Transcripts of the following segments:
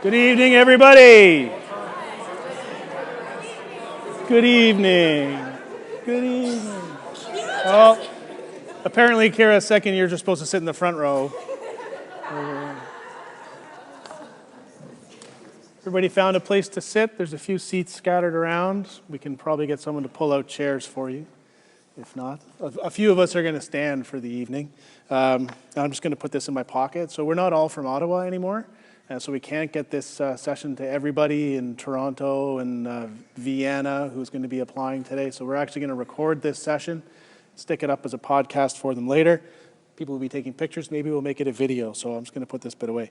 Good evening, everybody. Good evening. Good evening. Well, apparently Kara's second years are supposed to sit in the front row. Everybody found a place to sit. There's a few seats scattered around. We can probably get someone to pull out chairs for you. If not, a few of us are going to stand for the evening. I'm just going to put this in my pocket. So we're not all from Ottawa anymore. So we can't get this session to everybody in Toronto and Vienna who's going to be applying today. So we're actually going to record this session, stick it up as a podcast for them later. People will be taking pictures. Maybe we'll make it a video. So I'm just going to put this bit away.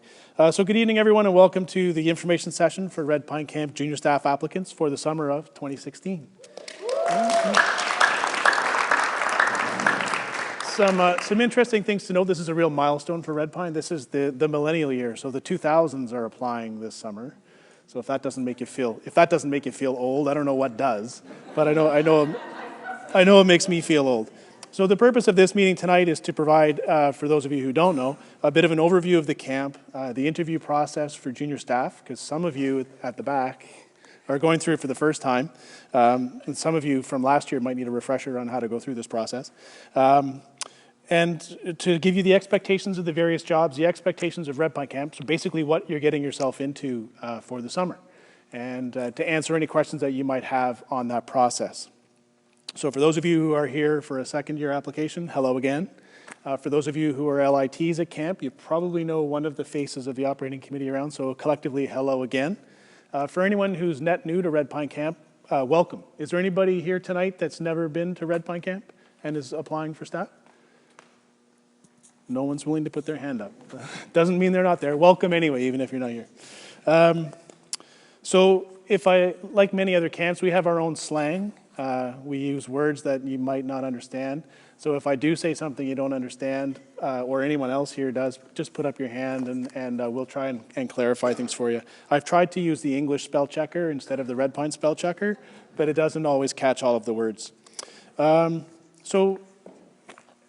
So good evening, everyone, and welcome to the information session for Red Pine Camp junior staff applicants for the summer of 2016. Some interesting things to note. This is a real milestone for Red Pine. This is the millennial year, so the 2000s are applying this summer. So if that doesn't make you feel old, I don't know what does, but I know it makes me feel old. So the purpose of this meeting tonight is to provide, for those of you who don't know, a bit of an overview of the camp, the interview process for junior staff, because some of you at the back are going through it for the first time, and some of you from last year might need a refresher on how to go through this process. And to give you the expectations of the various jobs, the expectations of Red Pine Camp, so basically what you're getting yourself into for the summer, and to answer any questions that you might have on that process. So for those of you who are here for a second year application, hello again. For those of you who are LITs at camp, you probably know one of the faces of the operating committee around, so collectively, hello again. For anyone who's net new to Red Pine Camp, welcome. Is there anybody here tonight that's never been to Red Pine Camp and is applying for staff? No one's willing to put their hand up. Doesn't mean they're not there. Welcome anyway, even if you're not here. So like many other camps, we have our own slang. We use words that you might not understand. So if I do say something you don't understand, or anyone else here does, just put up your hand and we'll try and clarify things for you. I've tried to use the English spell checker instead of the Red Pine spell checker, but it doesn't always catch all of the words. So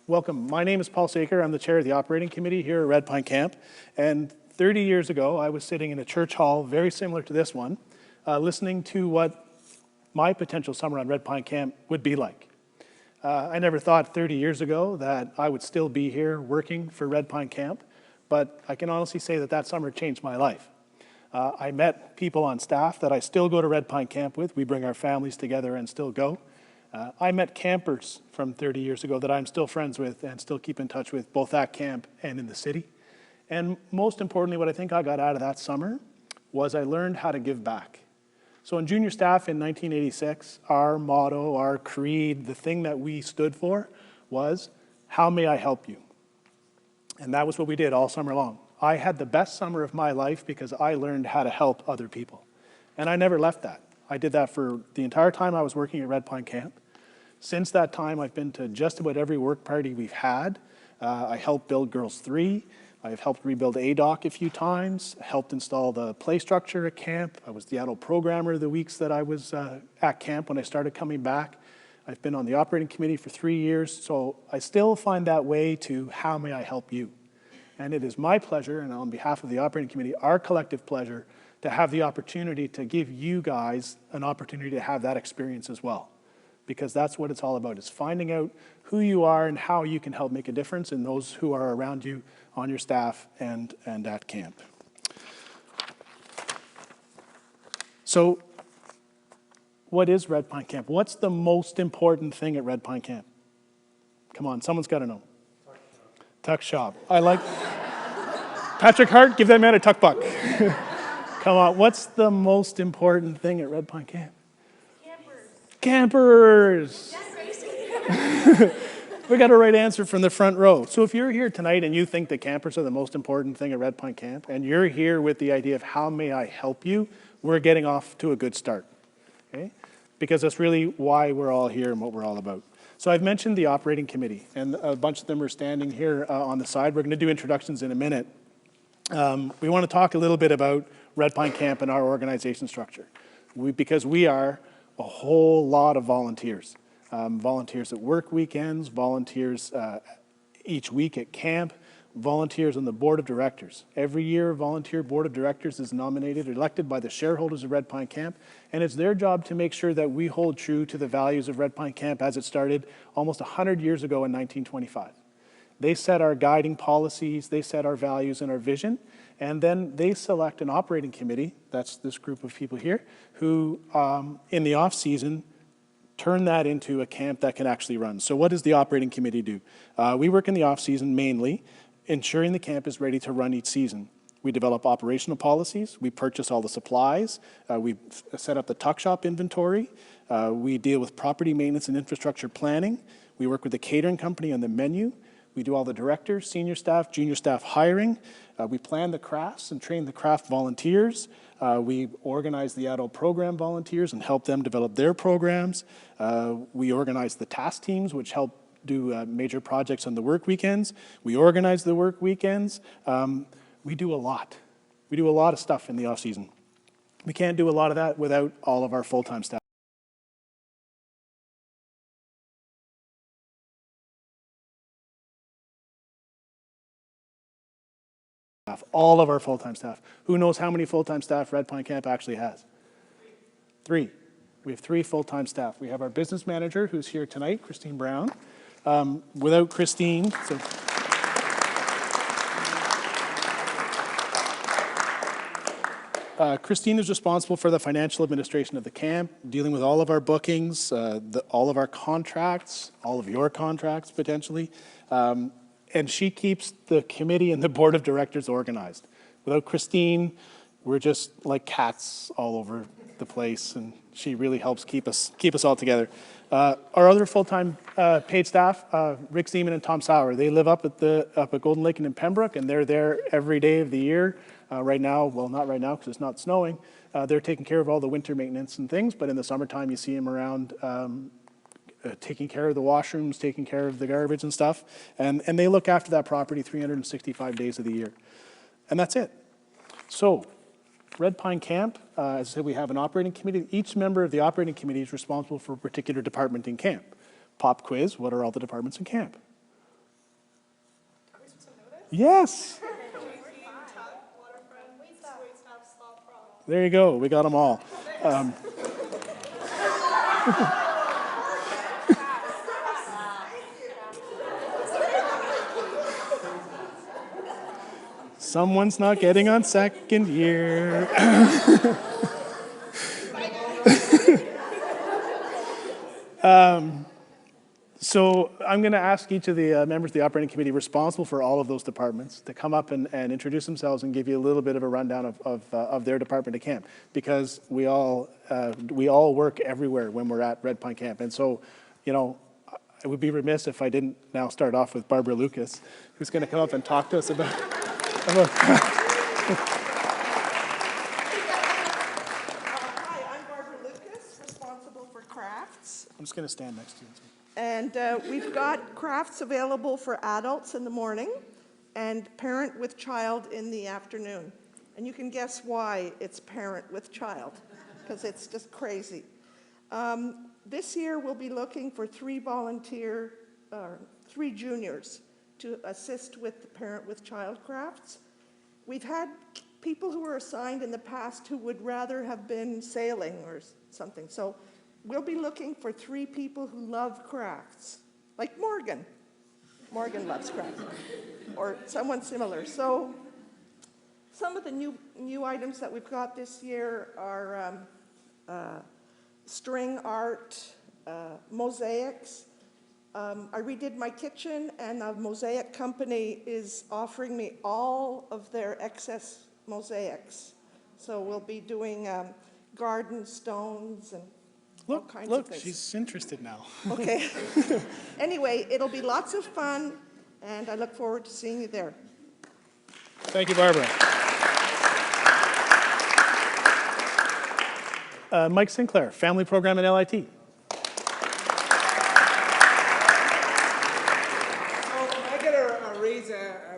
welcome. My name is Paul Saker. I'm the chair of the operating committee here at Red Pine Camp. And 30 years ago, I was sitting in a church hall very similar to this one, listening to what my potential summer on Red Pine Camp would be like. I never thought 30 years ago that I would still be here working for Red Pine Camp, but I can honestly say that summer changed my life. I met people on staff that I still go to Red Pine Camp with. We bring our families together and still go. I met campers from 30 years ago that I'm still friends with and still keep in touch with, both at camp and in the city. And most importantly, what I think I got out of that summer was I learned how to give back. So in junior staff in 1986, our motto, our creed, the thing that we stood for was, how may I help you? And that was what we did all summer long. I had the best summer of my life because I learned how to help other people. And I never left that. I did that for the entire time I was working at Red Pine Camp. Since that time, I've been to just about every work party we've had. I helped build Girls 3. I've helped rebuild ADOC a few times, helped install the play structure at camp. I was the adult programmer the weeks that I was at camp when I started coming back. I've been on the operating committee for 3 years, so I still find that way to how may I help you? And it is my pleasure, and on behalf of the operating committee, our collective pleasure, to have the opportunity to give you guys an opportunity to have that experience as well. Because that's what it's all about, is finding out who you are and how you can help make a difference in those who are around you on your staff and at camp. So what is Red Pine Camp? What's the most important thing at Red Pine Camp? Come on, someone's got to know. Tuck shop. I like Patrick Hart, give that man a tuck buck. Come on, what's the most important thing at Red Pine Camp? Campers. We got a right answer from the front row. So if you're here tonight and you think that campers are the most important thing at Red Pine Camp, and you're here with the idea of how may I help you, we're getting off to a good start, okay? Because that's really why we're all here and what we're all about. So I've mentioned the operating committee, and a bunch of them are standing here on the side. We're going to do introductions in a minute. We want to talk a little bit about Red Pine Camp and our organization structure, because we are a whole lot of volunteers. Volunteers at work weekends, volunteers each week at camp, volunteers on the board of directors. Every year, a volunteer board of directors is nominated, elected by the shareholders of Red Pine Camp, and it's their job to make sure that we hold true to the values of Red Pine Camp as it started almost 100 years ago in 1925. They set our guiding policies, they set our values and our vision, and then they select an operating committee, that's this group of people here, who in the off-season turn that into a camp that can actually run. So what does the operating committee do? We work in the off-season mainly, ensuring the camp is ready to run each season. We develop operational policies, we purchase all the supplies, we set up the tuck shop inventory, we deal with property maintenance and infrastructure planning, we work with the catering company on the menu, we do all the directors, senior staff, junior staff hiring, we plan the crafts and train the craft volunteers, we organize the adult program volunteers and help them develop their programs, we organize the task teams which help do major projects on the work weekends. We organize the work weekends. We do a lot. We do a lot of stuff in the off season. We can't do a lot of that without all of our full-time staff. All of our full-time staff. Who knows how many full-time staff Red Pine Camp actually has? 3. We have 3 full-time staff. We have our business manager who's here tonight, Christine Brown. Without Christine, Christine is responsible for the financial administration of the camp, dealing with all of our bookings, all of our contracts, all of your contracts potentially, and she keeps the committee and the board of directors organized. Without Christine, we're just like cats all over the place, and she really helps keep us all together. Our other full-time paid staff, Rick Zeman and Tom Sauer, they live up at Golden Lake and in Pembroke, and they're there every day of the year. Right now, well, not right now because it's not snowing. They're taking care of all the winter maintenance and things, but in the summertime, you see them around taking care of the washrooms, taking care of the garbage and stuff, and they look after that property 365 days of the year. And that's it. So, Red Pine Camp, as I said, we have an operating committee. Each member of the operating committee is responsible for a particular department in camp. Pop quiz, what are all the departments in camp? Yes. There you go, we got them all. Someone's not getting on second year. So I'm going to ask each of the members of the operating committee responsible for all of those departments to come up and introduce themselves and give you a little bit of a rundown of their department of camp, because we all work everywhere when we're at Red Pine Camp. And so, you know, I would be remiss if I didn't now start off with Barbara Lucas, who's going to come up and talk to us about Hi, I'm Barbara Lucas, responsible for crafts. I'm just going to stand next to you. And we've got crafts available for adults in the morning and parent with child in the afternoon. And you can guess why it's parent with child, because it's just crazy. This year we'll be looking for 3 juniors to assist with the parent with child crafts. We've had people who were assigned in the past who would rather have been sailing or something. So we'll be looking for 3 people who love crafts, like Morgan. Morgan loves crafts, or someone similar. So some of the new items that we've got this year are string art, mosaics. I redid my kitchen, and the mosaic company is offering me all of their excess mosaics. So we'll be doing garden stones and all kinds of things. Look, she's interested now. Okay. Anyway, it'll be lots of fun, and I look forward to seeing you there. Thank you, Barbara. Mike Sinclair, Family Program at LIT.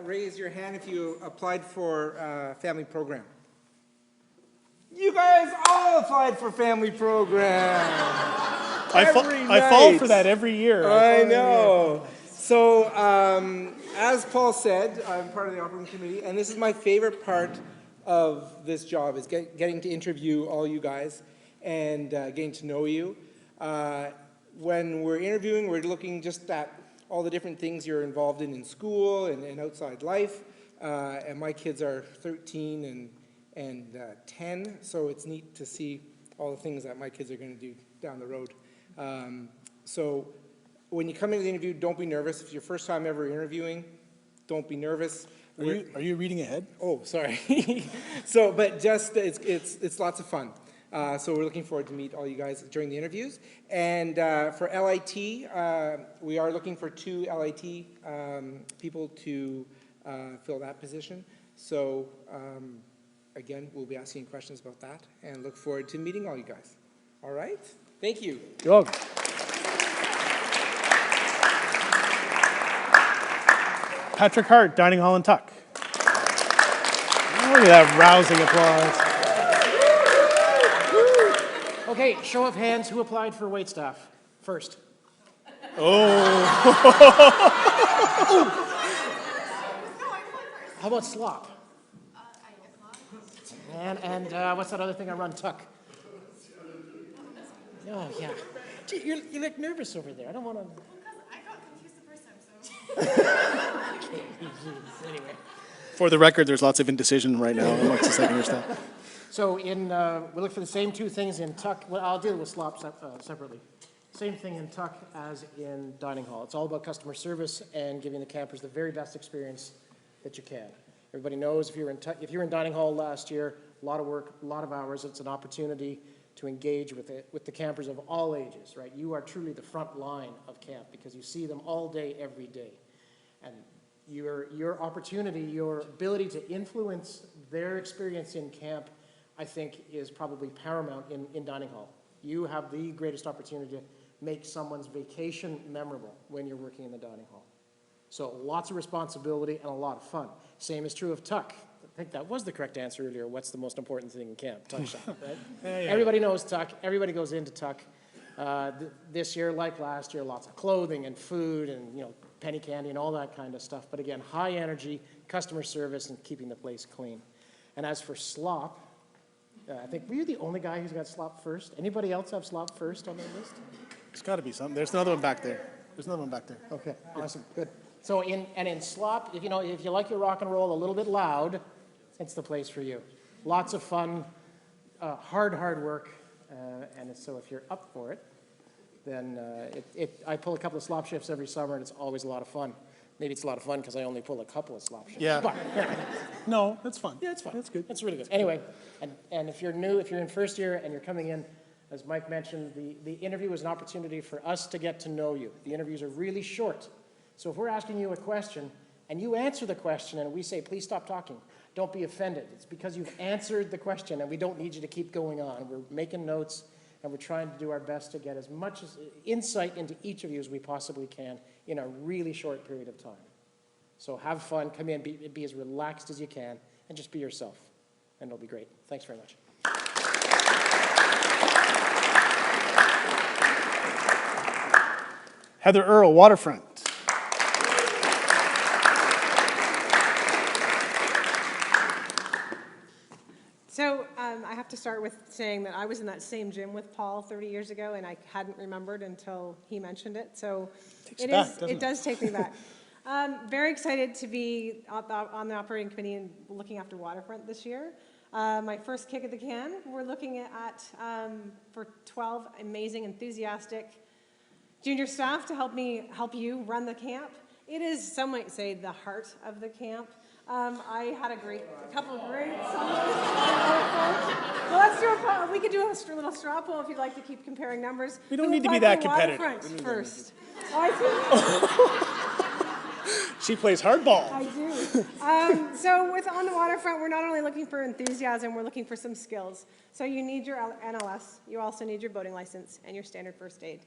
Raise your hand if you applied for family program. You guys all applied for family program. I fall for that every year. I know. So, as Paul said, I'm part of the operating committee, and this is my favorite part of this job, is getting to interview all you guys and getting to know you. When we're interviewing, we're looking just at all the different things you're involved in school and outside life. And my kids are 13 and 10, so it's neat to see all the things that my kids are going to do down the road. So when you come into the interview, don't be nervous. If it's your first time ever interviewing, don't be nervous. Are you reading ahead? Oh, sorry. So, but just, it's lots of fun. So we're looking forward to meet all you guys during the interviews. And for LIT, we are looking for 2 LIT people to fill that position. So again, we'll be asking questions about that and look forward to meeting all you guys. All right? Thank you. You're welcome. Patrick Hart, Dining Hall and Tuck. Look at that rousing applause. Okay, show of hands, who applied for waitstaff first? Oh. How about slop? And what's that other thing I run, tuck? Oh, yeah. Gee, you look nervous over there. I don't want to... I got confused the first time, so. Anyway. For the record, there's lots of indecision right now amongst the second year staff. So we look for the same 2 things in tuck. Well, I'll deal with slop separately. Same thing in tuck as in dining hall. It's all about customer service and giving the campers the very best experience that you can. Everybody knows if you were in dining hall last year, a lot of work, a lot of hours. It's an opportunity to engage with the campers of all ages, right? You are truly the front line of camp because you see them all day, every day. And your opportunity, your ability to influence their experience in camp, I think, is probably paramount in dining hall. You have the greatest opportunity to make someone's vacation memorable when you're working in the dining hall. So lots of responsibility and a lot of fun. Same is true of tuck. I think that was the correct answer earlier. What's the most important thing in camp? Tuck shop, right? Everybody knows tuck. Everybody goes into tuck. This year, like last year, lots of clothing and food and penny candy and all that kind of stuff. But again, high energy, customer service, and keeping the place clean. And as for slop, I think were you the only guy who's got slop first? Anybody else have slop first on their list? There's got to be something. There's another one back there. There's another one back there. Okay, awesome, good. So in slop, if you like your rock and roll a little bit loud, it's the place for you. Lots of fun, hard work, and so if you're up for it, then I pull a couple of slop shifts every summer, and it's always a lot of fun. Maybe it's a lot of fun because I only pull a couple of slop shifts. Yeah. But, No, that's fun. yeah, it's fun. That's good. It's really good. Anyway, and if you're new, if you're in first year and you're coming in, as Mike mentioned, the interview is an opportunity for us to get to know you. The interviews are really short. So if we're asking you a question and you answer the question and we say, please stop talking, don't be offended. It's because you've answered the question and we don't need you to keep going on. We're making notes and we're trying to do our best to get as much insight into each of you as we possibly can in a really short period of time. So have fun, come in, be as relaxed as you can, and just be yourself, and it'll be great. Thanks very much. Heather Earl, Waterfront. So I have to start with saying that I was in that same gym with Paul 30 years ago, and I hadn't remembered until he mentioned it. So it does take me back. Very excited to be on the operating committee and looking after Waterfront this year. My first kick at the can. We're looking at for 12 amazing, enthusiastic junior staff to help you run the camp. It is, some might say, the heart of the camp. I had a couple of great songs. Well, let's do we could do a little straw poll if you'd like to keep comparing numbers. We don't need to be that competitive. Waterfront first. She plays hardball. I do. So on the waterfront, we're not only looking for enthusiasm, we're looking for some skills. So you need your NLS, you also need your boating license, and your standard first aid.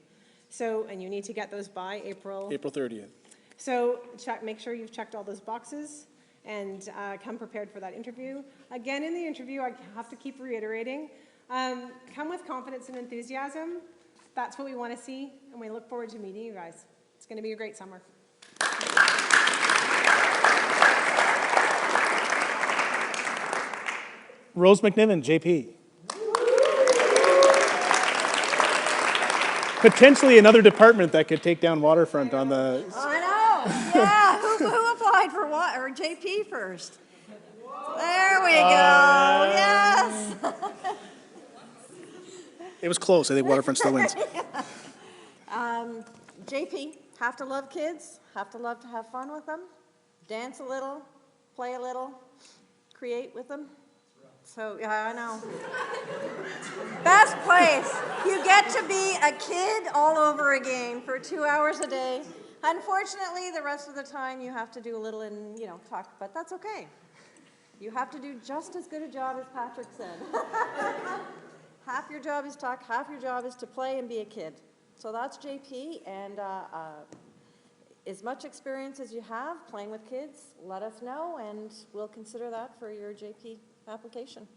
And you need to get those by April 30th. So make sure you've checked all those boxes and come prepared for that interview. Again, in the interview, I have to keep reiterating, come with confidence and enthusiasm. That's what we want to see, and we look forward to meeting you guys. It's going to be a great summer. Rose McNiven, JP. Potentially another department that could take down waterfront on the. I know, yeah, who applied for what, or JP first? There we go, yes. It was close. I think waterfront still wins. JP, have to love kids, have to love to have fun with them, dance a little, play a little, create with them. So, yeah, I know. Best place. You get to be a kid all over again for 2 hours a day. Unfortunately, the rest of the time you have to do a little and, talk, but that's okay. You have to do just as good a job as Patrick said. Half your job is talk, half your job is to play and be a kid. So that's JP, and as much experience as you have playing with kids, let us know, and we'll consider that for your JP application.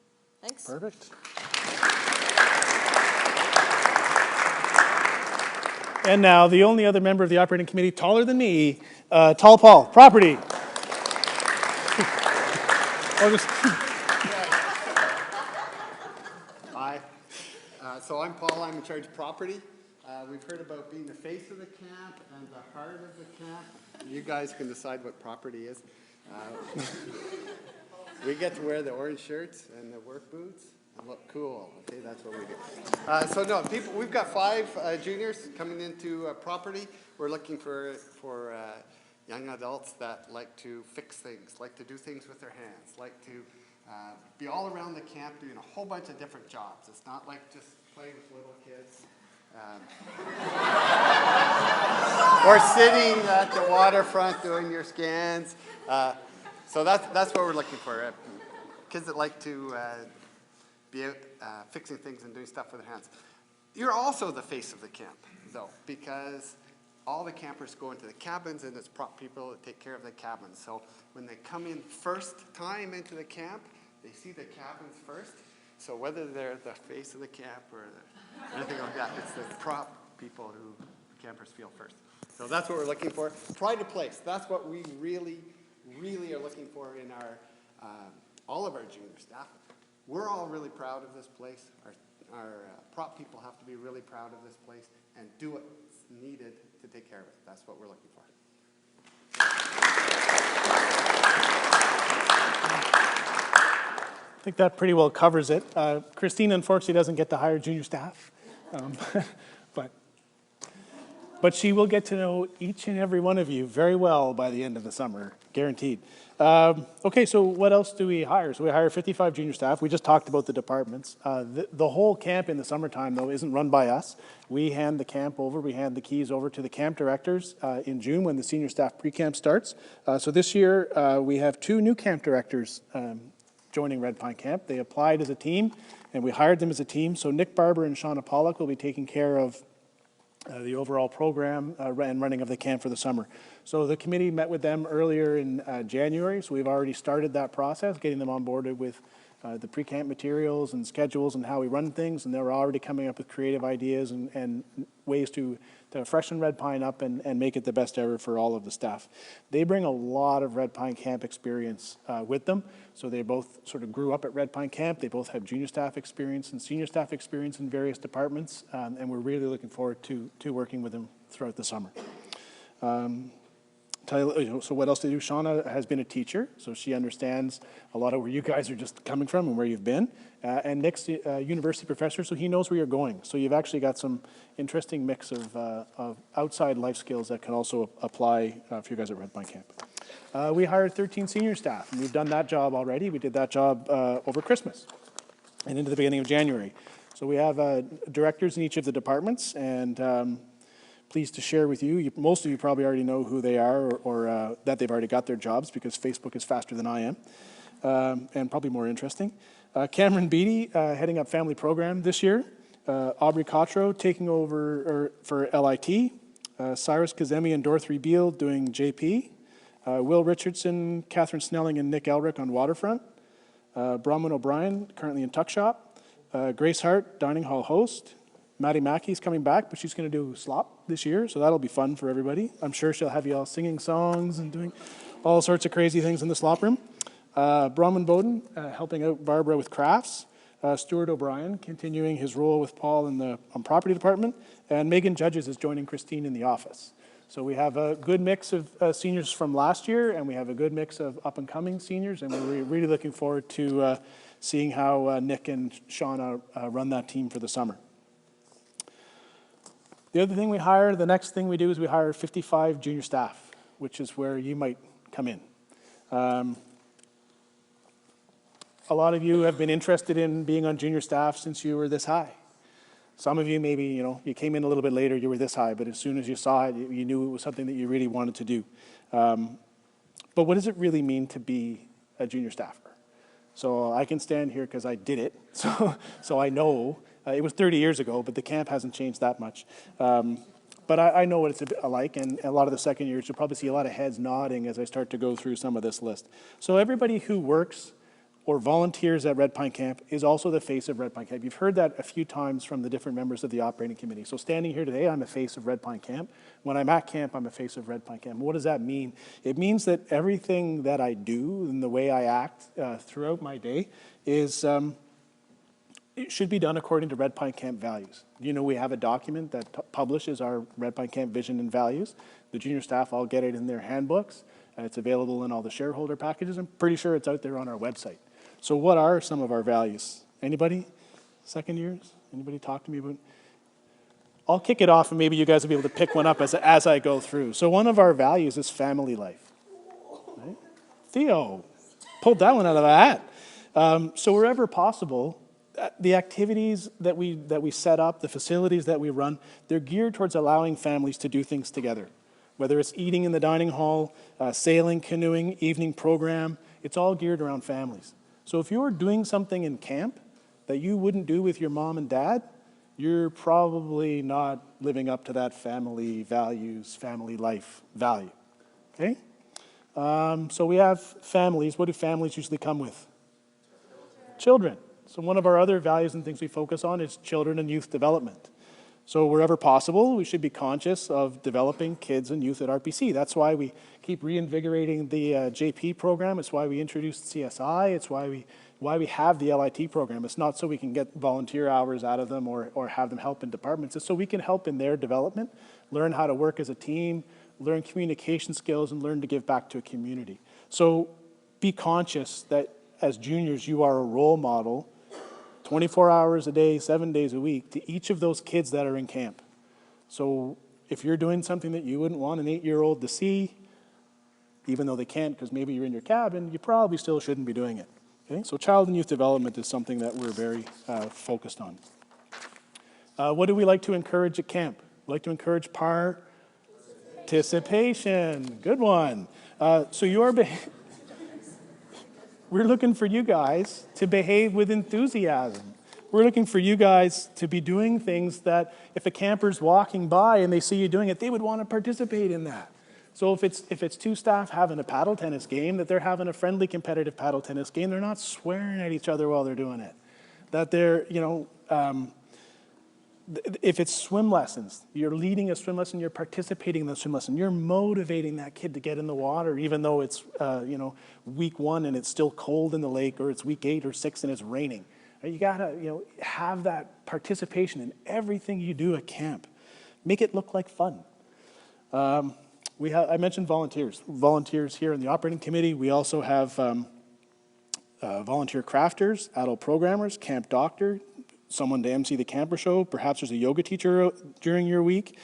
Thanks. Perfect. And now, the only other member of the operating committee taller than me, Tall Paul, property. Or just Hi. So I'm Paul. I'm in charge of property. We've heard about being the face of the camp and the heart of the camp. You guys can decide what property is. We get to wear the orange shirts and the work boots and look cool. Okay, that's what we do. We've got 5 juniors coming into property. We're looking for young adults that like to fix things, like to do things with their hands, like to be all around the camp doing a whole bunch of different jobs. It's not like just playing with little kids. Or sitting at the waterfront doing your scans. So that's what we're looking for. Kids that like to be out fixing things and doing stuff with their hands. You're also the face of the camp, though, because all the campers go into the cabins, and it's prop people that take care of the cabins. So when they come in first time into the camp, they see the cabins first. So whether they're the face of the camp or anything like that, it's the prop people who campers feel first. So that's what we're looking for. Pride of place. That's what we really are looking for in our all of our junior staff. We're all really proud of this place. Our prop people have to be really proud of this place and do what's needed to take care of it. That's what we're looking for. I think that pretty well covers it. Christine, unfortunately, doesn't get to hire junior staff, but she will get to know each and every one of you very well by the end of the summer, guaranteed. Okay, so what else do we hire? So we hire 55 junior staff. We just talked about the departments. The whole camp in the summertime, though, isn't run by us. We hand the camp over, we hand the keys over to the camp directors in June when the senior staff pre-camp starts. So this year, we have 2 new camp directors joining Red Pine Camp. They applied as a team, and we hired them as a team. So Nick Barber and Shauna Pollock will be taking care of the overall program and running of the camp for the summer. So the committee met with them earlier in January, so we've already started that process, getting them onboarded with the pre-camp materials and schedules and how we run things, and they're already coming up with creative ideas and ways to freshen Red Pine up and make it the best ever for all of the staff. They bring a lot of Red Pine Camp experience with them, so they both sort of grew up at Red Pine Camp. They both have junior staff experience and senior staff experience in various departments, and we're really looking forward to working with them throughout the summer. So what else to do? Shauna has been a teacher, so she understands a lot of where you guys are just coming from and where you've been. And Nick's a university professor, so he knows where you're going. So you've actually got some interesting mix of outside life skills that can also apply for you guys at Red Pine Camp. We hired 13 senior staff, and we've done that job already. We did that job over Christmas and into the beginning of January. So we have directors in each of the departments, and pleased to share with you. Most of you probably already know who they are or that they've already got their jobs because Facebook is faster than I am and probably more interesting. Cameron Beatty heading up family program this year. Aubrey Cotreau taking over for LIT. Cyrus Kazemi and Dorothy Beal doing JP. Will Richardson, Catherine Snelling, and Nick Elrick on Waterfront. Bronwyn O'Brien currently in Tuck Shop. Grace Hart, Dining Hall host. Maddie Mackey's coming back, but she's going to do slop this year, so that'll be fun for everybody. I'm sure she'll have you all singing songs and doing all sorts of crazy things in the slop room. Bronwyn Bowden, helping out Barbara with crafts. Stuart O'Brien, continuing his role with Paul in the property department. And Megan Judges is joining Christine in the office. So we have a good mix of seniors from last year, and we have a good mix of up-and-coming seniors, and we're really looking forward to seeing how Nick and Shauna run that team for the summer. The other thing the next thing we do is we hire 55 junior staff, which is where you might come in. A lot of you have been interested in being on junior staff since you were this high. Some of you maybe, you came in a little bit later, you were this high, but as soon as you saw it, you knew it was something that you really wanted to do. But what does it really mean to be a junior staffer? So I can stand here because I did it, so I know. It was 30 years ago, but the camp hasn't changed that much. But I know what it's like, and a lot of the second years, you'll probably see a lot of heads nodding as I start to go through some of this list. So everybody who works or volunteers at Red Pine Camp is also the face of Red Pine Camp. You've heard that a few times from the different members of the operating committee. So standing here today, I'm a face of Red Pine Camp. When I'm at camp, I'm a face of Red Pine Camp. What does that mean? It means that everything that I do and the way I act throughout my day is it should be done according to Red Pine Camp values. We have a document that publishes our Red Pine Camp vision and values. The junior staff all get it in their handbooks. It's available in all the shareholder packages. I'm pretty sure it's out there on our website. So what are some of our values? Anybody? Second years? Anybody talk to me about? I'll kick it off and maybe you guys will be able to pick one up as I go through. So one of our values is family life. Right? Theo, pulled that one out of the hat. So wherever possible, the activities that we set up, the facilities that we run, they're geared towards allowing families to do things together. Whether it's eating in the dining hall, sailing, canoeing, evening program, it's all geared around families. So if you're doing something in camp that you wouldn't do with your mom and dad, you're probably not living up to that family values, family life value, okay? So we have families. What do families usually come with? Children. So one of our other values and things we focus on is children and youth development. So wherever possible, we should be conscious of developing kids and youth at RPC. That's why we keep reinvigorating the JP program. It's why we introduced CSI. It's why we have the LIT program. It's not so we can get volunteer hours out of them or have them help in departments. It's so we can help in their development, learn how to work as a team, learn communication skills, and learn to give back to a community. So be conscious that as juniors, you are a role model 24 hours a day, 7 days a week to each of those kids that are in camp. So if you're doing something that you wouldn't want an 8-year-old to see, even though they can't because maybe you're in your cabin, you probably still shouldn't be doing it. Okay? So child and youth development is something that we're very focused on. What do we like to encourage at camp? We like to encourage participation. Good one. We're looking for you guys to behave with enthusiasm. We're looking for you guys to be doing things that if a camper's walking by and they see you doing it, they would want to participate in that. So if it's two staff having a paddle tennis game, that they're having a friendly competitive paddle tennis game, they're not swearing at each other while they're doing it. That they're, if it's swim lessons, you're leading a swim lesson, you're participating in the swim lesson, you're motivating that kid to get in the water, even though it's, week 1 and it's still cold in the lake, or it's week 8 or 6 and it's raining. You gotta, have that participation in everything you do at camp. Make it look like fun. I mentioned volunteers. Volunteers here in the operating committee. We also have volunteer crafters, adult programmers, camp doctor, someone to MC the camper show, perhaps there's a yoga teacher during your week.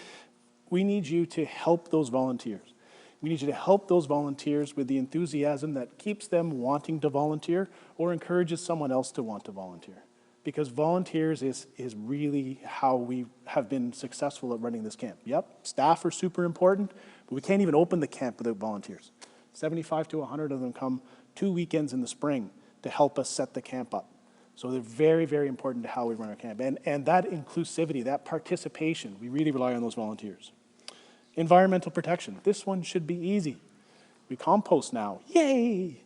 We need you to help those volunteers. We need you to help those volunteers with the enthusiasm that keeps them wanting to volunteer or encourages someone else to want to volunteer. Because volunteers is really how we have been successful at running this camp. Yep, staff are super important, but we can't even open the camp without volunteers. 75 to 100 of them come 2 weekends in the spring to help us set the camp up. So they're very, very important to how we run our camp. And that inclusivity, that participation, we really rely on those volunteers. Environmental protection. This one should be easy. We compost now. Yay!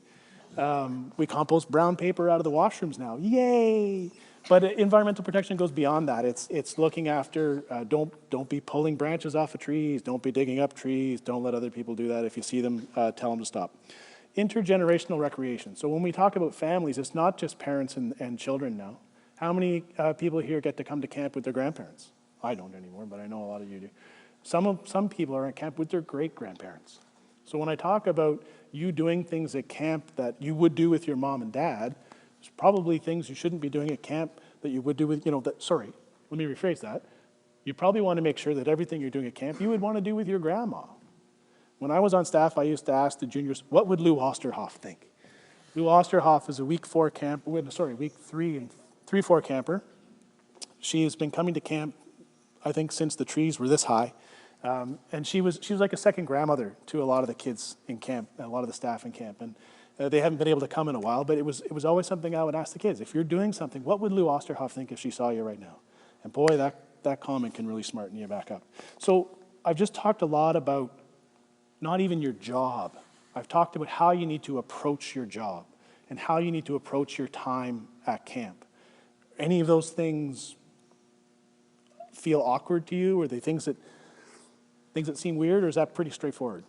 We compost brown paper out of the washrooms now. Yay! But environmental protection goes beyond that. It's looking after, don't be pulling branches off of trees. Don't be digging up trees. Don't let other people do that. If you see them, tell them to stop. Intergenerational recreation. So when we talk about families, it's not just parents and children now. How many people here get to come to camp with their grandparents? I don't anymore, but I know a lot of you do. Some people are at camp with their great-grandparents. So when I talk about you doing things at camp that you would do with your mom and dad, there's probably things you shouldn't be doing at camp that you would do with, sorry, let me rephrase that. You probably want to make sure that everything you're doing at camp you would want to do with your grandma. When I was on staff, I used to ask the juniors, what would Lou Osterhoff think? Lou Osterhoff is a week 3 and 3-4 camper. She has been coming to camp, I think, since the trees were this high. And she was like a second grandmother to a lot of the kids in camp, a lot of the staff in camp. And they haven't been able to come in a while, but it was always something I would ask the kids. If you're doing something, what would Lou Osterhoff think if she saw you right now? And boy, that comment can really smarten you back up. So I've just talked a lot about not even your job. I've talked about how you need to approach your job and how you need to approach your time at camp. Any of those things feel awkward to you? Or are they things that seem weird, or is that pretty straightforward?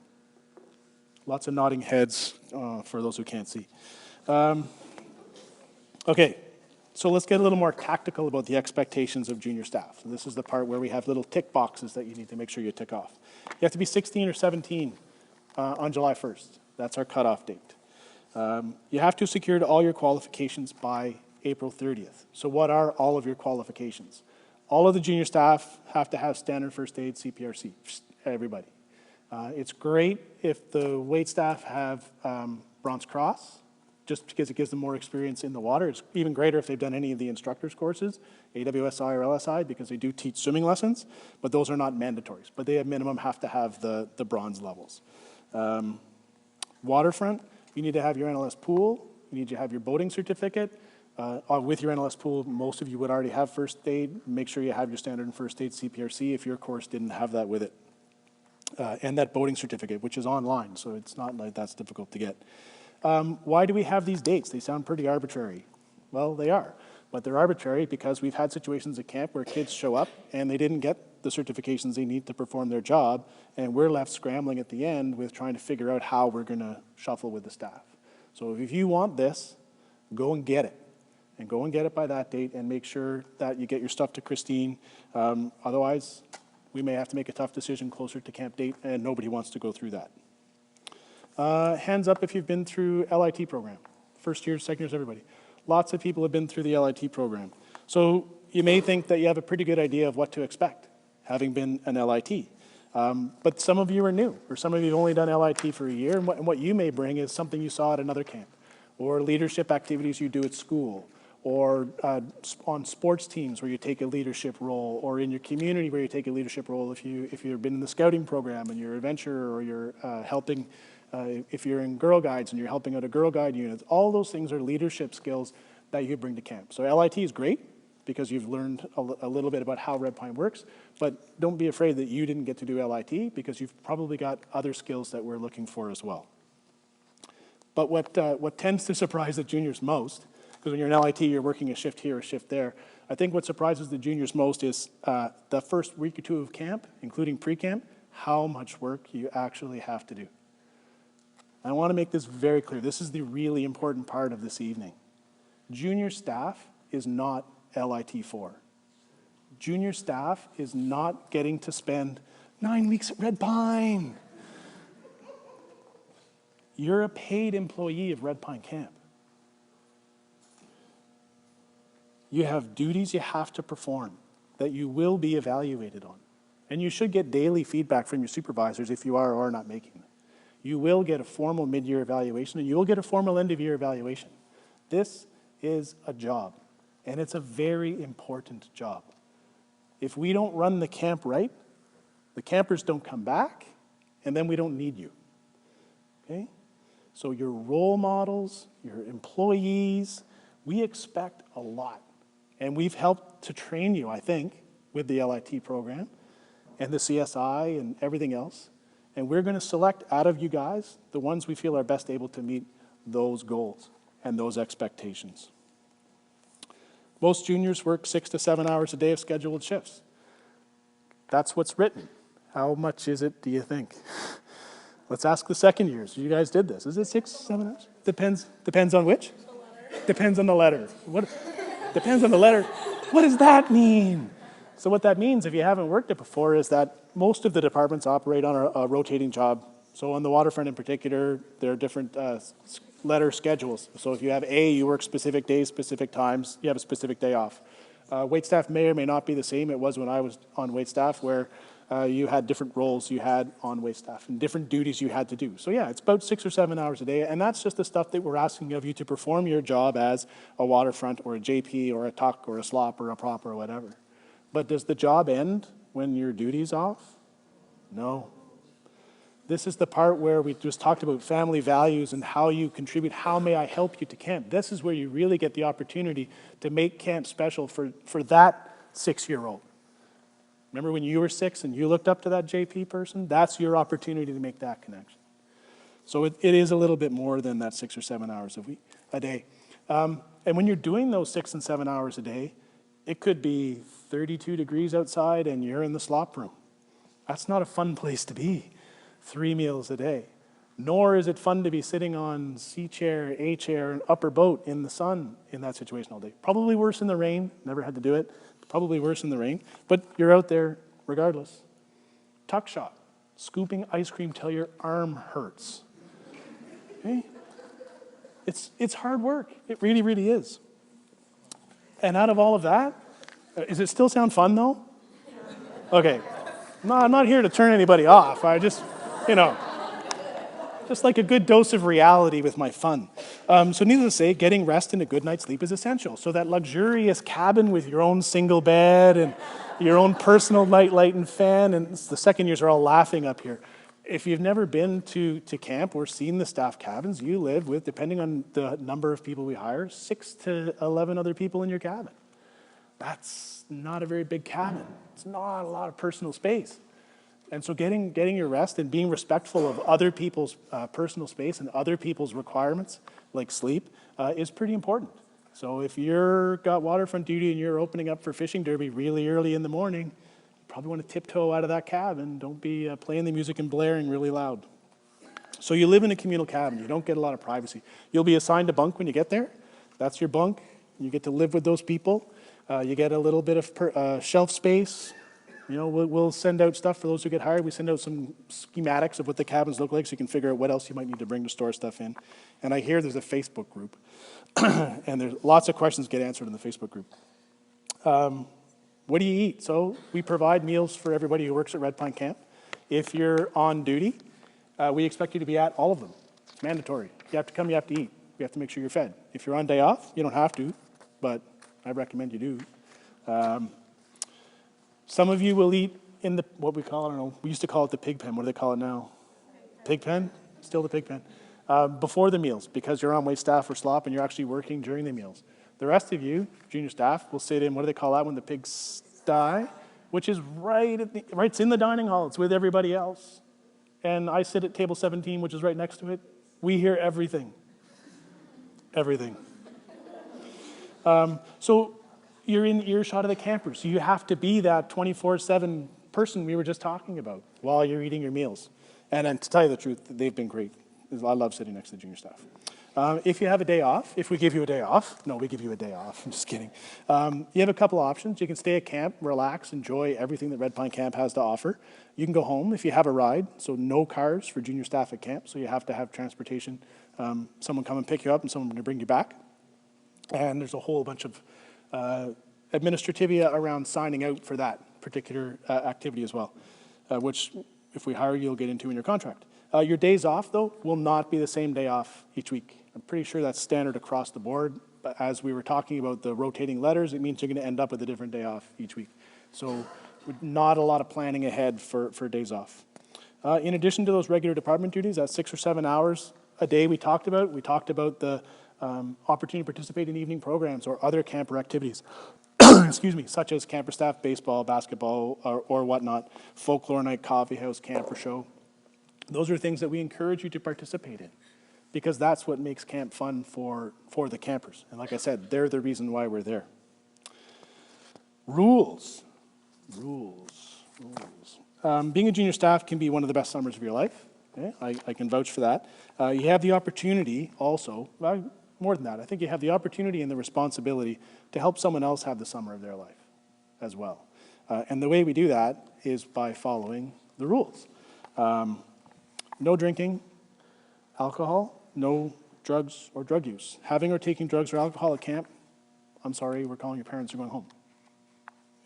Lots of nodding heads for those who can't see. Okay, so let's get a little more tactical about the expectations of junior staff. So this is the part where we have little tick boxes that you need to make sure you tick off. You have to be 16 or 17 on July 1st. That's our cutoff date. You have to have secured all your qualifications by April 30th. So what are all of your qualifications? All of the junior staff have to have standard first aid, CPRC, everybody. It's great if the wait staff have Bronze Cross, just because it gives them more experience in the water. It's even greater if they've done any of the instructors courses, AWSI or LSI, because they do teach swimming lessons, but those are not mandatories. But they at minimum have to have the bronze levels. Waterfront, you need to have your NLS pool, you need to have your boating certificate. With your NLS pool, most of you would already have first aid. Make sure you have your standard and first aid CPRC if your course didn't have that with it. And that boating certificate, which is online, so it's not like that's difficult to get. Why do we have these dates? They sound pretty arbitrary. Well, they are, but they're arbitrary because we've had situations at camp where kids show up and they didn't get the certifications they need to perform their job, and we're left scrambling at the end with trying to figure out how we're gonna shuffle with the staff. So if you want this, go and get it. And go and get it by that date and make sure that you get your stuff to Christine. Otherwise, we may have to make a tough decision closer to camp date, and nobody wants to go through that. Hands up if you've been through LIT program. First years, second years, everybody. Lots of people have been through the LIT program. So you may think that you have a pretty good idea of what to expect, having been an LIT. But some of you are new, or some of you have only done LIT for a year, and what you may bring is something you saw at another camp, or leadership activities you do at school, or on sports teams where you take a leadership role, or in your community where you take a leadership role if you've been in the scouting program and you're a adventurer, or you're helping, if you're in Girl Guides and you're helping out a Girl Guide unit. All those things are leadership skills that you bring to camp. So LIT is great because you've learned a little bit about how Red Pine works, but don't be afraid that you didn't get to do LIT because you've probably got other skills that we're looking for as well. But what tends to surprise the juniors most, because when you're in LIT, you're working a shift here, a shift there. I think what surprises the juniors most is the first week or two of camp, including pre-camp, how much work you actually have to do. I want to make this very clear. This is the really important part of this evening. Junior staff is not LIT4. Junior staff is not getting to spend 9 weeks at Red Pine. You're a paid employee of Red Pine Camp. You have duties you have to perform that you will be evaluated on. And you should get daily feedback from your supervisors if you are or are not making them. You will get a formal mid-year evaluation, and you will get a formal end-of-year evaluation. This is a job, and it's a very important job. If we don't run the camp right, the campers don't come back, and then we don't need you. Okay? So your role models, your employees, we expect a lot. And we've helped to train you, I think, with the LIT program and the CSI and everything else. And we're going to select out of you guys the ones we feel are best able to meet those goals and those expectations. Most juniors work 6 to 7 hours a day of scheduled shifts. That's what's written. How much is it, do you think? Let's ask the second years. You guys did this. Is it 6, 7 hours? Depends on which? Depends on the letter. What? Depends on the letter. What does that mean? So what that means, if you haven't worked it before, is that most of the departments operate on a rotating job. So on the waterfront in particular, there are different letter schedules. So if you have A, you work specific days, specific times, you have a specific day off. Waitstaff may or may not be the same. It was when I was on waitstaff, where you had different roles you had on waitstaff and different duties you had to do. So yeah, it's about 6 or 7 hours a day, and that's just the stuff that we're asking of you to perform your job as a waterfront or a JP or a tuck or a slop or a prop or whatever. But does the job end when your duty's off? No. This is the part where we just talked about family values and how you contribute. How may I help you to camp? This is where you really get the opportunity to make camp special for that 6-year-old. Remember when you were 6 and you looked up to that JP person? That's your opportunity to make that connection. So it is a little bit more than that 6 or 7 hours a day. And when you're doing those 6 and 7 hours a day, it could be 32 degrees outside and you're in the slop room. That's not a fun place to be. 3 meals a day. Nor is it fun to be sitting on C chair, A chair, and upper boat in the sun in that situation all day. Probably worse in the rain. Never had to do it. Probably worse in the rain. But you're out there regardless. Tuck shop. Scooping ice cream till your arm hurts. Okay? It's hard work. It really, really is. And out of all of that, does it still sound fun though? Okay. No, I'm not here to turn anybody off. I just, just like a good dose of reality with my fun. So needless to say, getting rest and a good night's sleep is essential. So that luxurious cabin with your own single bed and your own personal night light and fan, and the second years are all laughing up here. If you've never been to camp or seen the staff cabins, you live with, depending on the number of people we hire, 6 to 11 other people in your cabin. That's not a very big cabin. It's not a lot of personal space. And so getting your rest and being respectful of other people's personal space and other people's requirements, like sleep, is pretty important. So if you're got waterfront duty and you're opening up for fishing derby really early in the morning, you probably want to tiptoe out of that cabin. Don't be playing the music and blaring really loud. So you live in a communal cabin. You don't get a lot of privacy. You'll be assigned a bunk when you get there. That's your bunk. You get to live with those people. You get a little bit of shelf space. We'll send out stuff for those who get hired. We send out some schematics of what the cabins look like so you can figure out what else you might need to bring to store stuff in. And I hear there's a Facebook group. And there's lots of questions get answered in the Facebook group. What do you eat? So we provide meals for everybody who works at Red Pine Camp. If you're on duty, we expect you to be at all of them. It's mandatory. You have to come, you have to eat. You have to make sure you're fed. If you're on day off, you don't have to, but I recommend you do. Some of you will eat in what we call, I don't know, we used to call it the pig pen. What do they call it now? Pig pen? Still the pig pen. Before the meals, because you're on wait staff or slop and you're actually working during the meals. The rest of you, junior staff, will sit in, what do they call that when the pigs die? Which is it's in the dining hall. It's with everybody else. And I sit at table 17, which is right next to it. We hear everything. Everything. So you're in earshot of the campers. So you have to be that 24/7 person we were just talking about while you're eating your meals. And to tell you the truth, they've been great. I love sitting next to the junior staff. If you have a day off, if we give you a day off, no, we give you a day off, I'm just kidding. You have a couple options. You can stay at camp, relax, enjoy everything that Red Pine Camp has to offer. You can go home if you have a ride, so no cars for junior staff at camp, so you have to have transportation. Someone come and pick you up and someone to bring you back. And there's a whole bunch of administrativia around signing out for that particular activity as well, which if we hire you, you'll get into in your contract. Your days off, though, will not be the same day off each week. I'm pretty sure that's standard across the board. But as we were talking about the rotating letters, it means you're going to end up with a different day off each week. So not a lot of planning ahead for days off. In addition to those regular department duties, that's 6 or 7 hours a day we talked about the opportunity to participate in evening programs or other camper activities. Excuse me, such as camper staff, baseball, basketball, or whatnot, folklore night, coffee house, camper show. Those are things that we encourage you to participate in because that's what makes camp fun for the campers. And like I said, they're the reason why we're there. Rules. Being a junior staff can be one of the best summers of your life. Okay? I can vouch for that. You have the opportunity also, well, more than that, I think you have the opportunity and the responsibility to help someone else have the summer of their life as well. And the way we do that is by following the rules. No drinking, alcohol, no drugs or drug use. Having or taking drugs or alcohol at camp, I'm sorry, we're calling your parents, you're going home.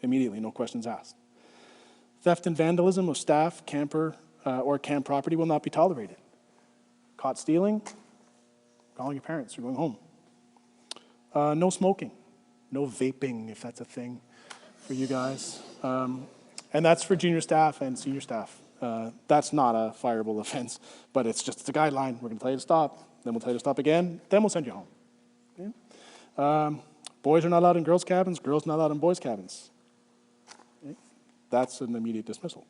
Immediately, no questions asked. Theft and vandalism of staff, camper, or camp property will not be tolerated. Caught stealing, calling your parents, you're going home. No smoking, no vaping, if that's a thing for you guys. And that's for junior staff and senior staff. That's not a fireable offense, but it's just a guideline. We're going to tell you to stop, then we'll tell you to stop again, then we'll send you home. Okay? Boys are not allowed in girls' cabins, girls not allowed in boys' cabins. Okay? That's an immediate dismissal.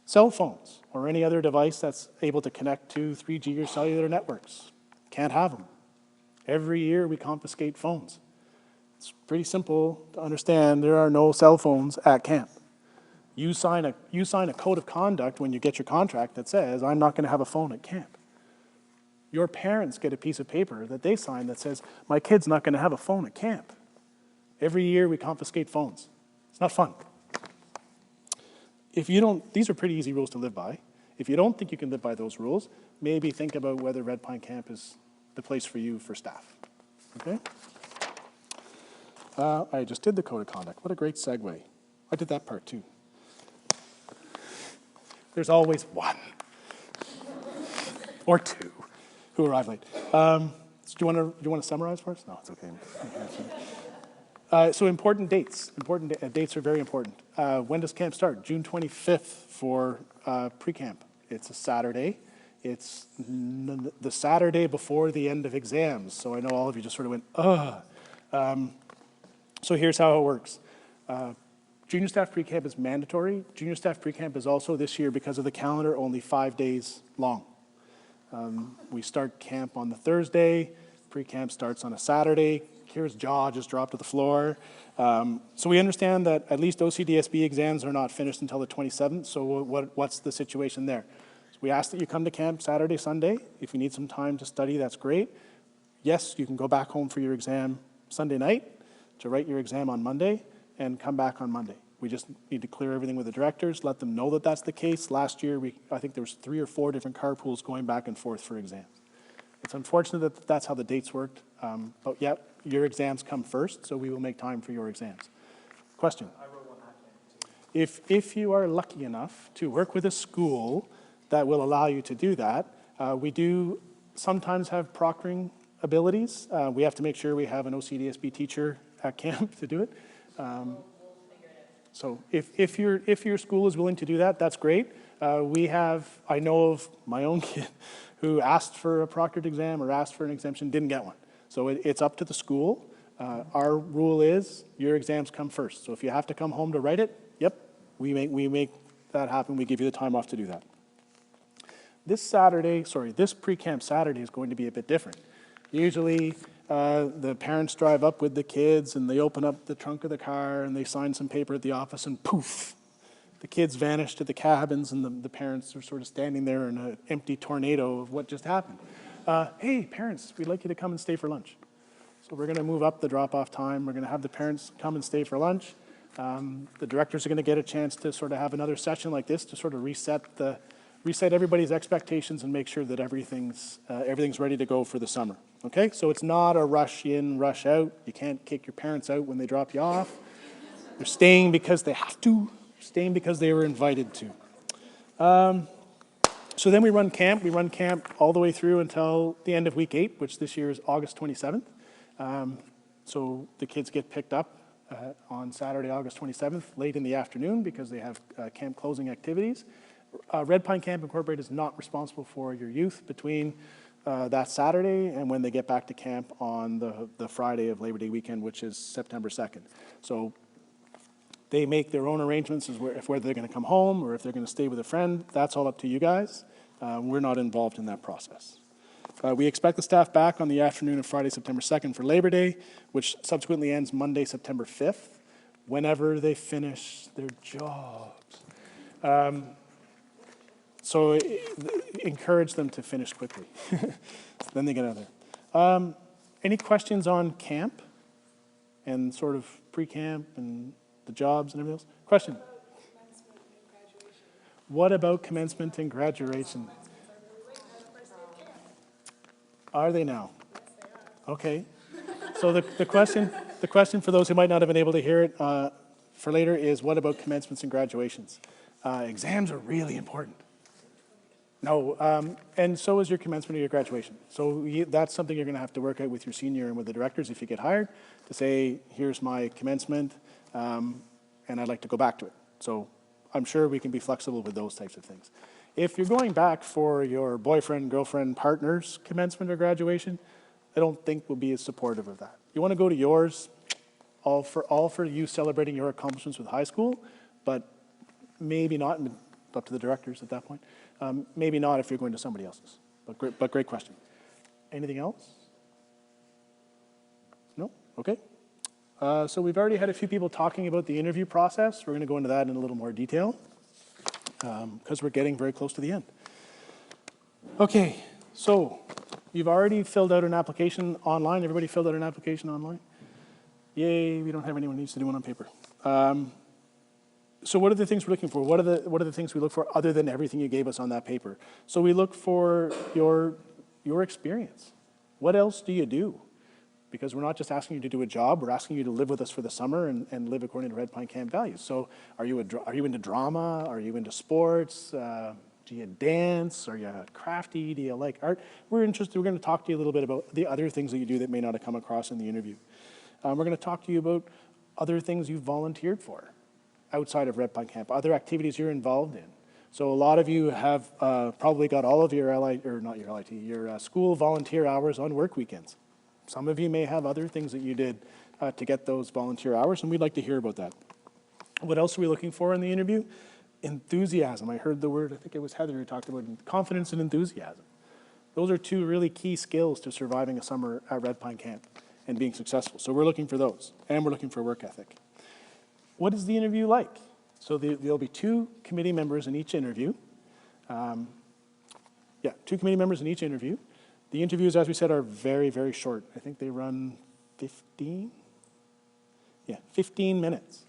Cell phones or any other device that's able to connect to 3G or cellular networks. Can't have them. Every year we confiscate phones. It's pretty simple to understand. There are no cell phones at camp. You sign a code of conduct when you get your contract that says, I'm not going to have a phone at camp. Your parents get a piece of paper that they sign that says, my kid's not going to have a phone at camp. Every year we confiscate phones. It's not fun. If you don't, these are pretty easy rules to live by. If you don't think you can live by those rules, maybe think about whether Red Pine Camp is the place for you for staff. Okay? I just did the code of conduct. What a great segue. I did that part too. There's always one or two who arrive late. Do you want to summarize for us? No, it's okay. So important dates. Dates are very important. When does camp start? June 25th for pre-camp. It's a Saturday. It's the Saturday before the end of exams. So I know all of you just sort of went, ugh. So here's how it works. Junior staff pre-camp is mandatory. Junior staff pre-camp is also this year, because of the calendar, only 5 days long. We start camp on the Thursday. Pre-camp starts on a Saturday. Kira's jaw just dropped to the floor. So we understand that at least OCDSB exams are not finished until the 27th. So what's the situation there? So we ask that you come to camp Saturday, Sunday. If you need some time to study, that's great. Yes, you can go back home for your exam Sunday night to write your exam on Monday and come back on Monday. We just need to clear everything with the directors, let them know that that's the case. Last year, I think there was 3 or 4 different carpools going back and forth for exams. It's unfortunate that that's how the dates worked, but yeah, your exams come first, so we will make time for your exams. Question? I wrote one at camp too. If you are lucky enough to work with a school that will allow you to do that, we do sometimes have proctoring abilities. We have to make sure we have an OCDSB teacher at camp to do it. So if your school is willing to do that, that's great. I know of my own kid who asked for a proctored exam or asked for an exemption, didn't get one. So it's up to the school. Our rule is your exams come first. So if you have to come home to write it, yep, we make that happen. We give you the time off to do that. This pre-camp Saturday is going to be a bit different. Usually the parents drive up with the kids and they open up the trunk of the car and they sign some paper at the office and poof, the kids vanish to the cabins and the parents are sort of standing there in an empty tornado of what just happened. Hey, parents, we'd like you to come and stay for lunch. So we're going to move up the drop-off time. We're going to have the parents come and stay for lunch. The directors are going to get a chance to sort of have another session like this to sort of reset everybody's expectations and make sure that everything's ready to go for the summer. Okay, so it's not a rush in, rush out. You can't kick your parents out when they drop you off. They're staying because they have to, staying because they were invited to. So then we run camp. We run camp all the way through until the end of week 8, which this year is August 27th. So the kids get picked up on Saturday, August 27th, late in the afternoon because they have camp closing activities. Red Pine Camp Incorporated is not responsible for your youth between that Saturday and when they get back to camp on the Friday of Labor Day weekend, which is September 2nd. So they make their own arrangements as whether they're going to come home or if they're going to stay with a friend. That's all up to you guys. We're not involved in that process. We expect the staff back on the afternoon of Friday, September 2nd for Labor Day, which subsequently ends Monday, September 5th, whenever they finish their jobs. So encourage them to finish quickly. So then they get out of there. Any questions on camp and sort of pre-camp and the jobs and everything else? Question? What about commencement and graduation? Are they now? Okay. So the question for those who might not have been able to hear it for later is, what about commencements and graduations? Exams are really important. No, and so is your commencement or your graduation. So that's something you're going to have to work out with your senior and with the directors if you get hired, to say, here's my commencement, and I'd like to go back to it. So I'm sure we can be flexible with those types of things. If you're going back for your boyfriend, girlfriend, partner's commencement or graduation, I don't think we'll be as supportive of that. You want to go to yours, all for you celebrating your accomplishments with high school, but maybe not, up to the directors at that point. Maybe not if you're going to somebody else's, but great question. Anything else? No? Okay. So we've already had a few people talking about the interview process. We're going to go into that in a little more detail because we're getting very close to the end. Okay, so you've already filled out an application online. Everybody filled out an application online? Yay, we don't have anyone who needs to do one on paper. So what are the things we're looking for? What are the things we look for other than everything you gave us on that paper? So we look for your experience. What else do you do? Because we're not just asking you to do a job, we're asking you to live with us for the summer and live according to Red Pine Camp values. So are you into drama? Are you into sports? Do you dance? Are you crafty? Do you like art? We're going to talk to you a little bit about the other things that you do that may not have come across in the interview. We're going to talk to you about other things you've volunteered for outside of Red Pine Camp, other activities you're involved in. So a lot of you have probably got all of your your school volunteer hours on work weekends. Some of you may have other things that you did to get those volunteer hours, and we'd like to hear about that. What else are we looking for in the interview? Enthusiasm. I heard the word, I think it was Heather who talked about confidence and enthusiasm. Those are two really key skills to surviving a summer at Red Pine Camp and being successful. So we're looking for those, and we're looking for work ethic. What is the interview like? So there'll be two committee members in each interview. Two committee members in each interview. The interviews, as we said, are very, very short. I think they run 15 minutes,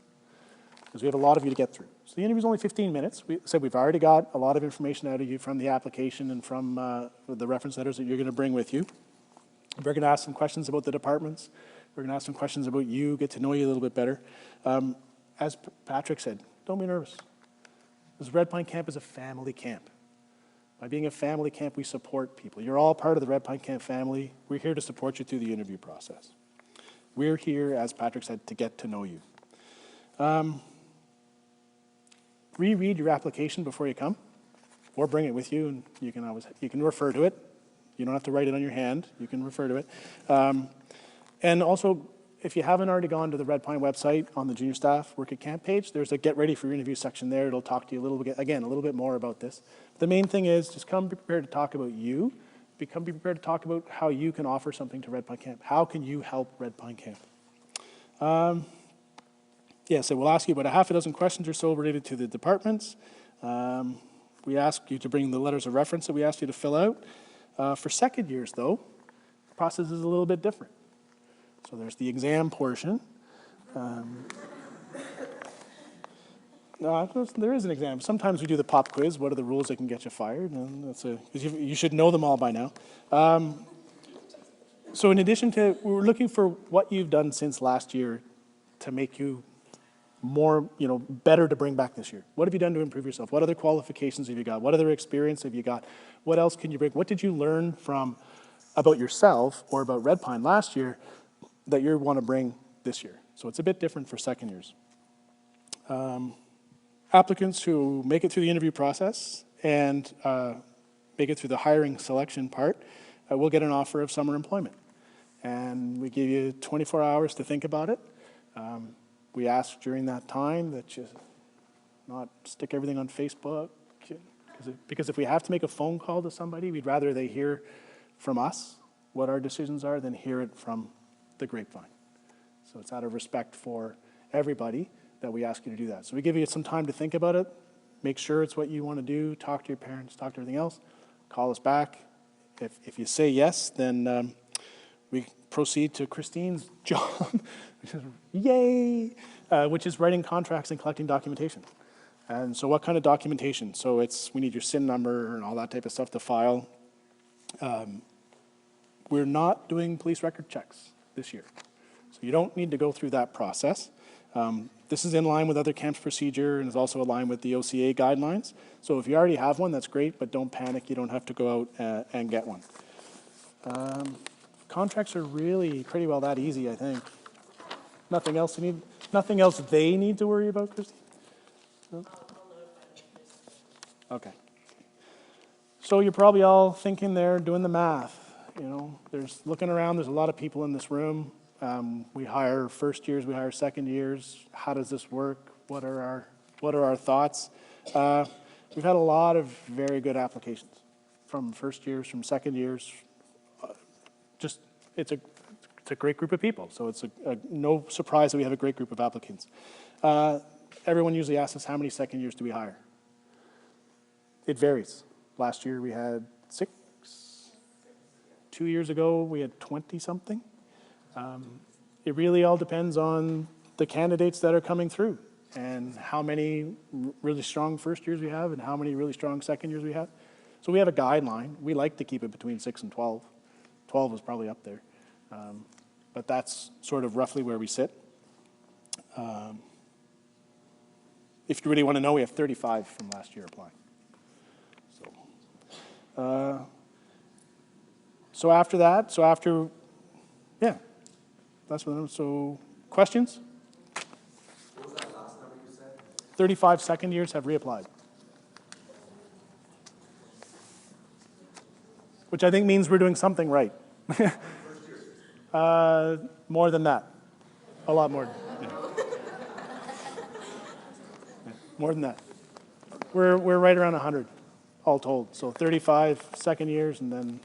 because we have a lot of you to get through. So the interview's only 15 minutes. We said we've already got a lot of information out of you from the application and from the reference letters that you're going to bring with you. We're going to ask some questions about the departments. We're going to ask some questions about you, get to know you a little bit better. As Patrick said, don't be nervous. Because Red Pine Camp is a family camp. By being a family camp, we support people. You're all part of the Red Pine Camp family. We're here to support you through the interview process. We're here, as Patrick said, to get to know you. Reread your application before you come, or bring it with you, and you can refer to it. You don't have to write it on your hand. You can refer to it. And also, if you haven't already gone to the Red Pine website on the junior staff work at camp page, there's a get ready for your interview section there. It'll talk to you a little bit more about this. The main thing is just come prepared to talk about you. Be prepared to talk about how you can offer something to Red Pine Camp. How can you help Red Pine Camp? So we'll ask you about a half a dozen questions or so related to the departments. We ask you to bring the letters of reference that we asked you to fill out. For second years, though, the process is a little bit different. So there's the exam portion. No, there is an exam. Sometimes we do the pop quiz. What are the rules that can get you fired? And you should know them all by now. So in addition to, we're looking for what you've done since last year to make you more, better to bring back this year. What have you done to improve yourself? What other qualifications have you got? What other experience have you got? What else can you bring? What did you learn about yourself or about Red Pine last year that you want to bring this year? So it's a bit different for second years. Applicants who make it through the interview process and make it through the hiring selection part will get an offer of summer employment. And we give you 24 hours to think about it. We ask during that time that you not stick everything on Facebook, because if we have to make a phone call to somebody, we'd rather they hear from us what our decisions are than hear it from the grapevine. So it's out of respect for everybody that we ask you to do that. So we give you some time to think about it, make sure it's what you want to do, talk to your parents, talk to everything else, call us back. If you say yes, then we proceed to Christine's job, which is, yay, which is writing contracts and collecting documentation. And so what kind of documentation? So we need your SIN number and all that type of stuff to file. We're not doing police record checks this year. So you don't need to go through that process. This is in line with other camps procedure and is also aligned with the OCA guidelines. So if you already have one, that's great, but don't panic. You don't have to go out and get one. Contracts are really pretty well that easy, I think. Nothing else they need to worry about, Christy? No? Okay. So you're probably all thinking there, doing the math. You know, looking around, there's a lot of people in this room. We hire first years, we hire second years. How does this work? What are our thoughts? We've had a lot of very good applications from first years, from second years. It's a great group of people. So it's no surprise that we have a great group of applicants. Everyone usually asks us, how many second years do we hire? It varies. Last year we had 6. 2 years ago we had 20-something. It really all depends on the candidates that are coming through and how many really strong first years we have and how many really strong second years we have. So we have a guideline. We like to keep it between 6 and 12. 12 is probably up there. But that's sort of roughly where we sit. If you really want to know, we have 35 from last year applying. So after that, yeah, that's what. So questions? What was that last number you said? 35 second years have reapplied. Which I think means we're doing something right. More than that. A lot more. Yeah. Yeah, more than that. We're right around 100, all told. So 35 second years and then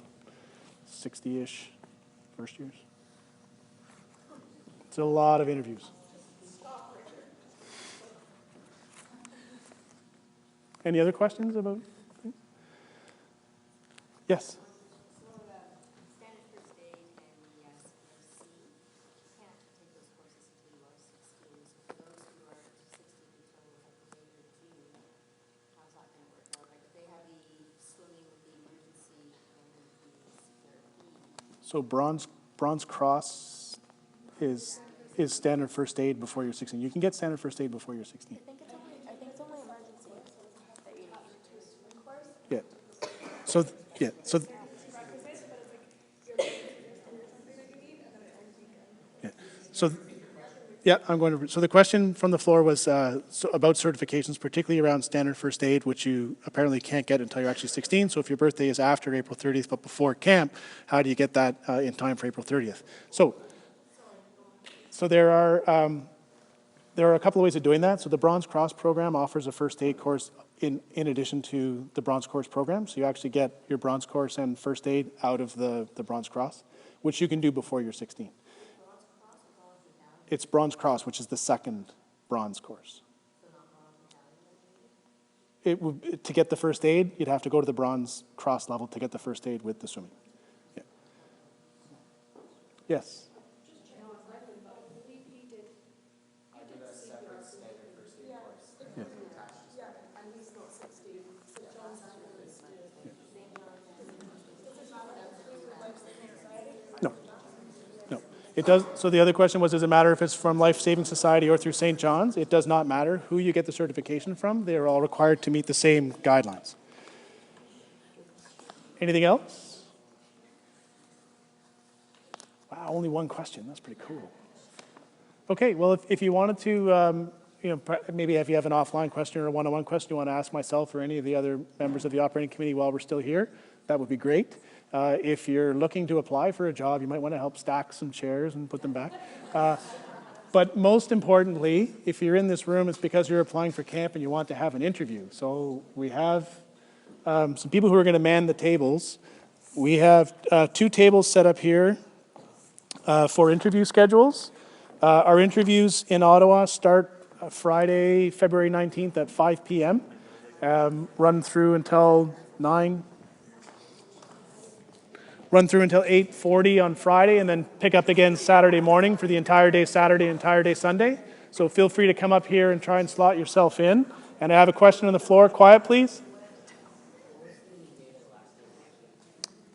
60-ish first years. It's a lot of interviews. Any other questions about? Yes. So bronze cross is standard first aid before you're 16. You can get standard first aid before you're 16. I think it's only emergency that you need. Yeah. So yeah. So yeah, I'm going to. So the question from the floor was about certifications, particularly around standard first aid, which you apparently can't get until you're actually 16. So if your birthday is after April 30th but before camp, how do you get that in time for April 30th? So there are a couple of ways of doing that. So the Bronze Cross program offers a first aid course in addition to the Bronze Course program. So you actually get your Bronze Course and first aid out of the Bronze Cross, which you can do before you're 16. It's Bronze Cross, which is the second bronze course. To get the first aid, you'd have to go to the Bronze Cross level to get the first aid with the swimming. Yeah. Yes. No. It does. So the other question was, does it matter if it's from Life Saving Society or through St. John's? It does not matter who you get the certification from. They are all required to meet the same guidelines. Anything else? Wow, only one question. That's pretty cool. Okay, well, if you wanted to, maybe if you have an offline question or a one-on-one question you want to ask myself or any of the other members of the operating committee while we're still here, that would be great. If you're looking to apply for a job, you might want to help stack some chairs and put them back. But most importantly, if you're in this room, it's because you're applying for camp and you want to have an interview. So we have some people who are going to man the tables. We have 2 tables set up here for interview schedules. Our interviews in Ottawa start Friday, February 19th at 5 p.m. run through until 9. Run through until 8:40 on Friday, and then pick up again Saturday morning for the entire day Saturday, entire day Sunday. So feel free to come up here and try and slot yourself in. And I have a question on the floor. Quiet, please.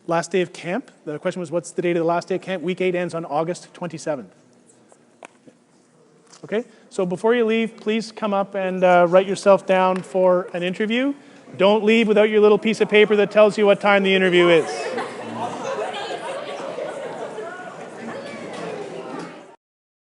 Last day of camp. The question was, what's the date of the last day of camp? Week 8 ends on August 27th. Okay, so before you leave, please come up and write yourself down for an interview. Don't leave without your little piece of paper that tells you what time the interview is.